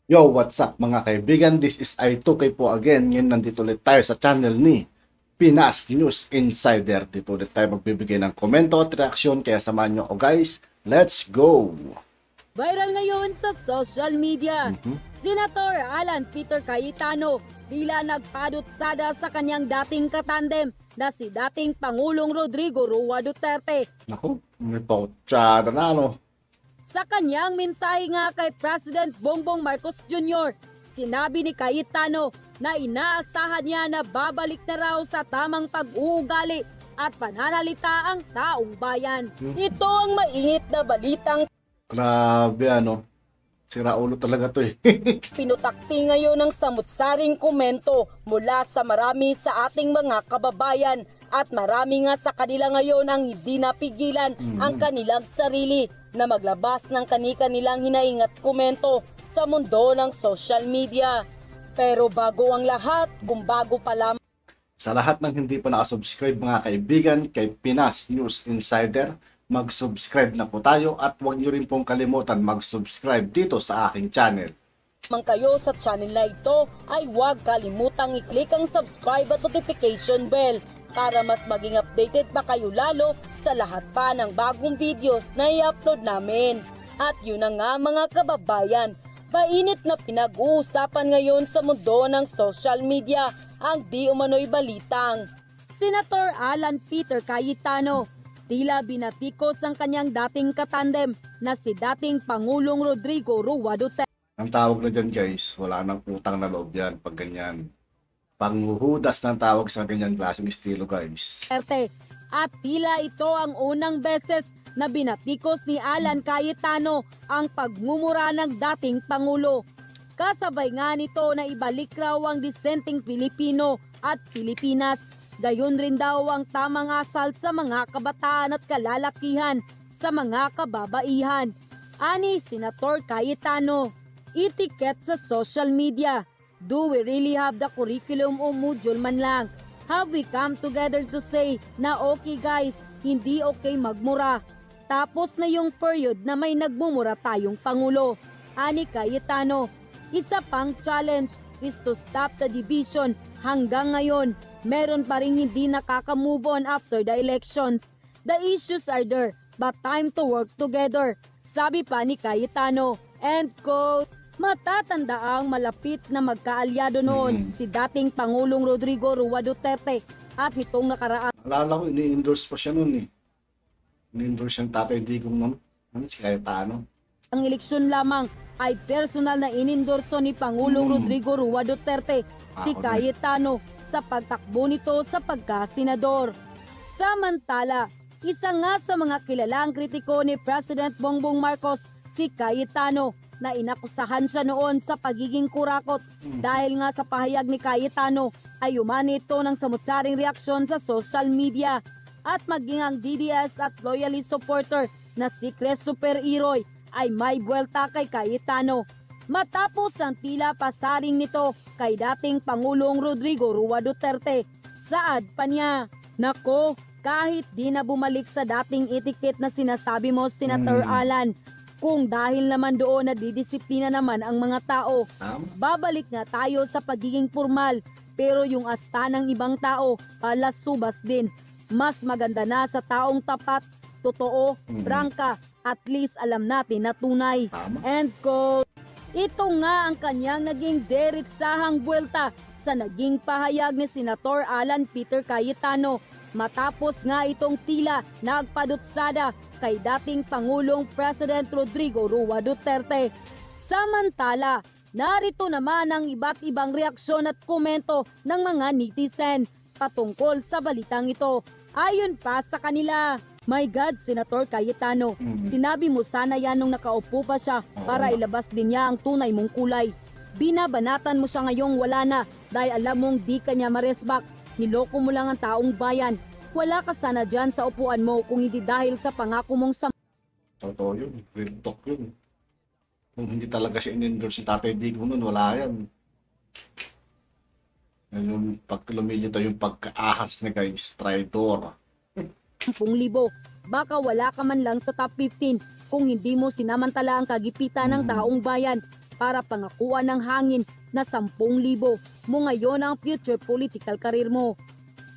Yo, what's up mga kaibigan? This is I2K po again. Ngayon nandito ulit tayo sa channel ni Pinas News Insider. Dito ulit tayo magbibigay ng komento at reaksyon. Kaya samahan nyo ako guys. Let's go! Viral ngayon sa social media. Senator Alan Peter Cayetano tila nagpadut-sada sa kanyang dating katandem na si dating Pangulong Rodrigo Roa Duterte. Naku, may pautsada na ano. Sa kanyang mensahe nga kay President Bongbong Marcos Jr., sinabi ni Cayetano na inaasahan niya na babalik na raw sa tamang pag-uugali at pananalita ang taong bayan. Ito ang mainit na balitang Grabe ano. Sira ulo talaga to eh. pinutakti ngayon ng samut-saring komento mula sa marami sa ating mga kababayan at marami nga sa kanila ngayon ang hindi napigilan ang kanilang sarili na maglabas ng kani-kanilang hinaing at komento sa mundo ng social media. Pero bago ang lahat, kung bago pa lamang Sa lahat ng hindi pa nakasubscribe mga kaibigan kay Pinas News Insider, mag-subscribe na po tayo at huwag nyo rin pong kalimutan mag-subscribe dito sa aking channel. kayo sa channel na ito, ay huwag kalimutang i-click ang subscribe at notification bell para mas maging updated pa kayo lalo sa lahat pa ng bagong videos na i-upload namin. At yun na nga mga kababayan, mainit na pinag-uusapan ngayon sa mundo ng social media ang di umano'y balitang Senator Alan Peter Cayetano tila binatikos ang kanyang dating katandem na si dating Pangulong Rodrigo Roa Duterte. Ang tawag na dyan guys, wala nang utang na loob yan pag ganyan. Panghuhudas ng tawag sa ganyan klaseng estilo guys. At tila ito ang unang beses na binatikos ni Alan Cayetano ang pagmumura ng dating Pangulo. Kasabay nga nito na ibalik raw ang disenteng Pilipino at Pilipinas. Gayon rin daw ang tamang asal sa mga kabataan at kalalakihan sa mga kababaihan. Ani Senator Cayetano, itiket sa social media. Do we really have the curriculum o module man lang? Have we come together to say na okay guys, hindi okay magmura? Tapos na yung period na may nagmumura tayong Pangulo. Ani Cayetano, isa pang challenge is to stop the division. Hanggang ngayon, meron pa rin hindi nakaka-move on after the elections. The issues are there, but time to work together. Sabi pa ni Cayetano. End quote. Matatandaang malapit na magkaalyado noon si dating Pangulong Rodrigo Roa Duterte at nitong nakaraan. Alala ko, ini-endorse pa siya nun eh. Ini-endorse yung Tatay Digong nun. Ano si Cayetano? Ang eleksyon lamang ay personal na inendorso ni Pangulong Rodrigo Roa Duterte si Cayetano sa pagtakbo nito sa pagkasenador. Samantala, isa nga sa mga kilalang kritiko ni President Bongbong Marcos si Cayetano na inakusahan siya noon sa pagiging kurakot dahil nga sa pahayag ni Cayetano ay umani ito ng samutsaring reaksyon sa social media at maging ang DDS at loyalist supporter na si Christopher Iroy ay may buwelta kay Cayetano matapos ang tila pasaring nito kay dating Pangulong Rodrigo Roa Duterte. Saad pa niya, nako, kahit di na bumalik sa dating etiket na sinasabi mo, Senator Alan, kung dahil naman doon na didisiplina naman ang mga tao, babalik nga tayo sa pagiging formal. Pero yung asta ng ibang tao, palasubas din. Mas maganda na sa taong tapat, totoo, prangka, at least alam natin na tunay. End quote. Ito nga ang kanyang naging diretsahang buwelta sa naging pahayag ni Senator Alan Peter Cayetano matapos nga itong tila nagpadutsada kay dating Pangulong President Rodrigo Roa Duterte. Samantala, narito naman ang iba't ibang reaksyon at komento ng mga netizen patungkol sa balitang ito. Ayon pa sa kanila, my God, Senator Cayetano, sinabi mo sana yan nung nakaupo pa siya para ilabas din niya ang tunay mong kulay. Binabanatan mo siya ngayong wala na dahil alam mong di ka niya maresbak. Niloko mo lang ang taong bayan. Wala ka sana dyan sa upuan mo kung hindi dahil sa pangako mong Totoo yun, real talk yun. Kung hindi talaga siya in-endorse si Tatay Digong nun, wala yan. Yung pag lumilito yung pagkaahas ni guys, traitor. 10,000. Baka wala ka man lang sa top 15 kung hindi mo sinamantala ang kagipitan ng taong bayan. para pangakuan ng hangin na 10,000 mo ngayon ang future political career mo.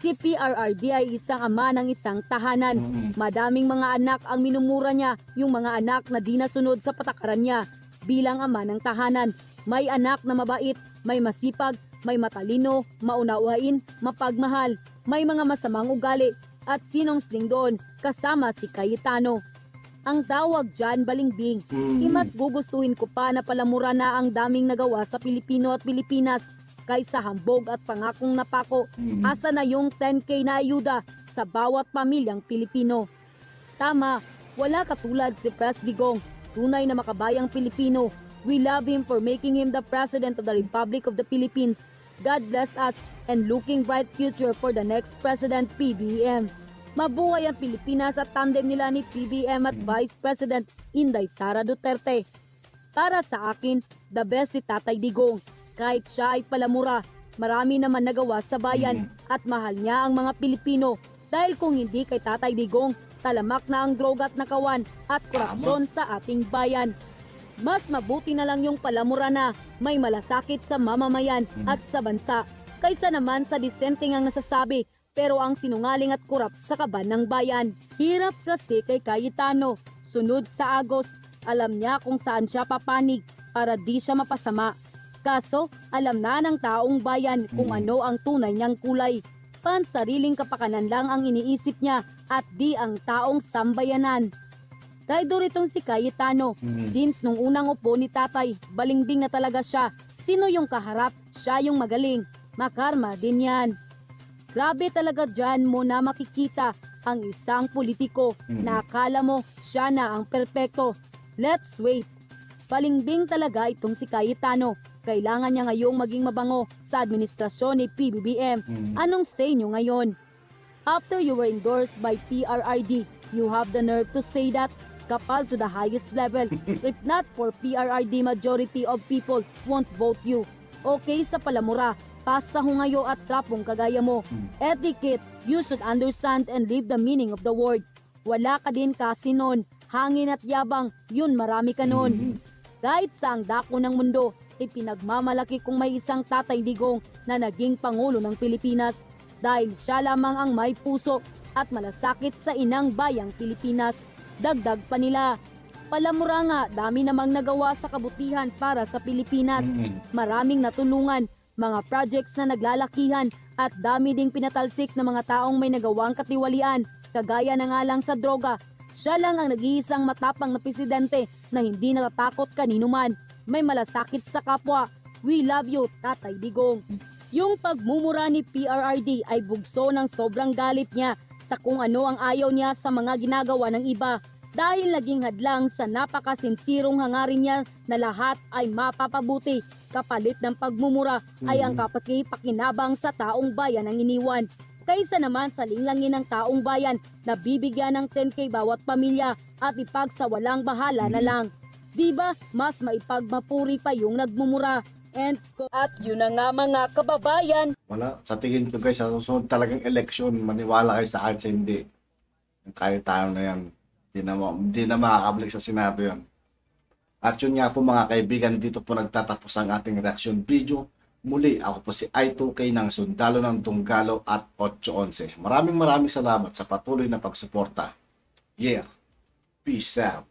Si PRRD ay isang ama ng isang tahanan. Madaming mga anak ang minumura niya, yung mga anak na di nasunod sa patakaran niya. Bilang ama ng tahanan, may anak na mabait, may masipag, may matalino, maunawain, mapagmahal, may mga masamang ugali, at sinungsling doon kasama si Cayetano. Ang tawag dyan balimbing. Imas gugustuhin ko pa na palamura na ang daming nagawa sa Pilipino at Pilipinas kaysa hambog at pangakong napako. Asa na yung 10K na ayuda sa bawat pamilyang Pilipino. Tama, wala katulad si Pres Digong, tunay na makabayang Pilipino. We love him for making him the President of the Republic of the Philippines. God bless us and looking bright future for the next President PBBM. Mabuhay ang Pilipinas at tandem nila ni PBBM at Vice President Inday Sara Duterte. Para sa akin, the best si Tatay Digong. Kahit siya ay palamura, marami naman nagawa sa bayan at mahal niya ang mga Pilipino. Dahil kung hindi kay Tatay Digong, talamak na ang droga at nakawan at korupsyon sa ating bayan. Mas mabuti na lang yung palamura na may malasakit sa mamamayan at sa bansa kaysa naman sa disenteng ang nasasabi pero ang sinungaling at kurap sa kaban ng bayan. Hirap kasi kay Cayetano. Sunod sa Agos, alam niya kung saan siya papanig para di siya mapasama. Kaso, alam na ng taong bayan kung ano ang tunay niyang kulay. Pansariling kapakanan lang ang iniisip niya at di ang taong sambayanan. Traidor itong si Cayetano. Since nung unang upo ni tatay, balimbing na talaga siya. Sino yung kaharap, siya yung magaling. Makarma din yan. Grabe talaga dyan mo na makikita ang isang politiko na akala mo siya na ang perpekto. Let's wait. Balimbing talaga itong si Cayetano. Kailangan niya ngayong maging mabango sa administrasyon ni PBBM. Anong say nyo ngayon? After you were endorsed by PRRD, you have the nerve to say that? Kapal to the highest level. If not for PRRD, majority of people won't vote you. Okay sa palamura, pasa hungayo at trapong kagaya mo. Etiquette, you should understand and live the meaning of the word. Wala ka din kasi nun. Hangin at yabang, yun marami ka nun. Kahit sa ang dako ng mundo, ipinagmamalaki kung may isang Tatay Digong na naging Pangulo ng Pilipinas dahil siya lamang ang may puso at malasakit sa inang bayang Pilipinas. Dagdag pa nila, palamura nga, dami namang nagawa sa kabutihan para sa Pilipinas. Maraming natulungan, mga projects na naglalakihan at dami ding pinatalsik na mga taong may nagawang katiwalian, kagaya na nga lang sa droga. Siya lang ang nag-iisang matapang na presidente na hindi natatakot kanino man. May malasakit sa kapwa. We love you, Tatay Digong. Yung pagmumura ni PRRD ay bugso ng sobrang galit niya sa kung ano ang ayaw niya sa mga ginagawa ng iba dahil naging hadlang sa napakasinsirong hangarin niya na lahat ay mapapabuti. Kapalit ng pagmumura ay ang kapakipakinabang sa taong bayan ang iniwan. Kaysa naman sa linglangin ng taong bayan na bibigyan ng 10K bawat pamilya at ipagsawalang bahala na lang. Diba, mas maipagmapuri pa yung nagmumura. At yun na nga mga kababayan. Wala, sa tingin ko guys, sa susunod talagang eleksyon, maniwala kayo sa akin sa hindi. Yung Cayetano na yan, hindi na makakabalik sa Senado yan. At yun nga po mga kaibigan, dito po nagtatapos ang ating reaction video. Muli, ako po si I2K ng Sundalo ng Tunggalo at 811. Maraming salamat sa patuloy na pagsuporta. Yeah, peace out.